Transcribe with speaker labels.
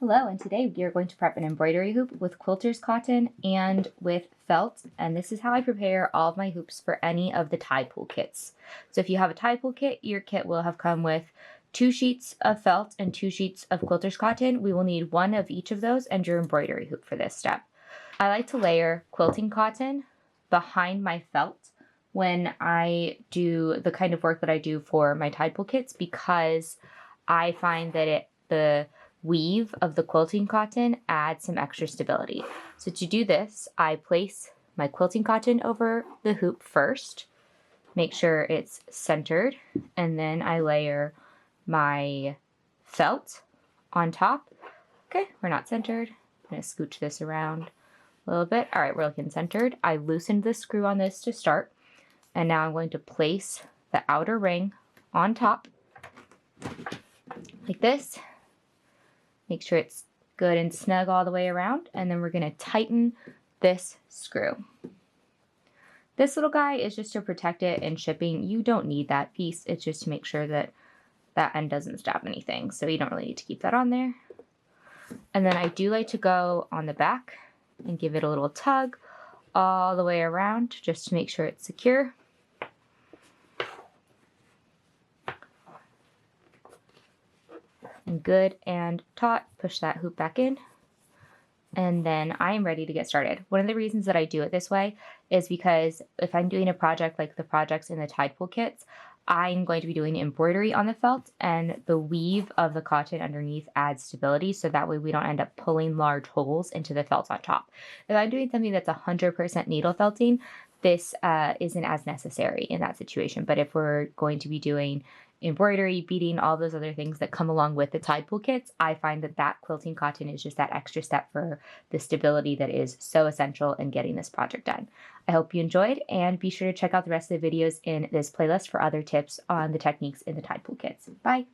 Speaker 1: Hello, and today we are going to prep an embroidery hoop with quilter's cotton and with felt, and this is how I prepare all of my hoops for any of the tide pool kits. So if you have a tide pool kit, your kit will have come with 2 sheets of felt and 2 sheets of quilter's cotton. We will need one of each of those and your embroidery hoop for this step. I like to layer quilting cotton behind my felt when I do the kind of work that I do for my tide pool kits, because I find that the weave of the quilting cotton adds some extra stability. So to do this, I place my quilting cotton over the hoop first, make sure it's centered, and then I layer my felt on top. Okay, we're not centered. I'm gonna scooch this around a little bit. All right, we're looking centered. I loosened the screw on this to start, and now I'm going to place the outer ring on top like this. Make sure it's good and snug all the way around, and then we're going to tighten this screw. This little guy is just to protect it in shipping. You don't need that piece. It's just to make sure that that end doesn't stab anything, so you don't really need to keep that on there. And then I do like to go on the back and give it a little tug all the way around just to make sure it's secure. And good and taut, push that hoop back in, and then I am ready to get started. One of the reasons that I do it this way is because if I'm doing a project like the projects in the tide pool kits, I'm going to be doing embroidery on the felt, and the weave of the cotton underneath adds stability, so that way we don't end up pulling large holes into the felt on top. If I'm doing something that's 100% needle felting, this isn't as necessary in that situation. But if we're going to be doing embroidery, beading, all those other things that come along with the tide pool kits, I find that that quilting cotton is just that extra step for the stability that is so essential in getting this project done. I hope you enjoyed, and be sure to check out the rest of the videos in this playlist for other tips on the techniques in the tide pool kits. Bye!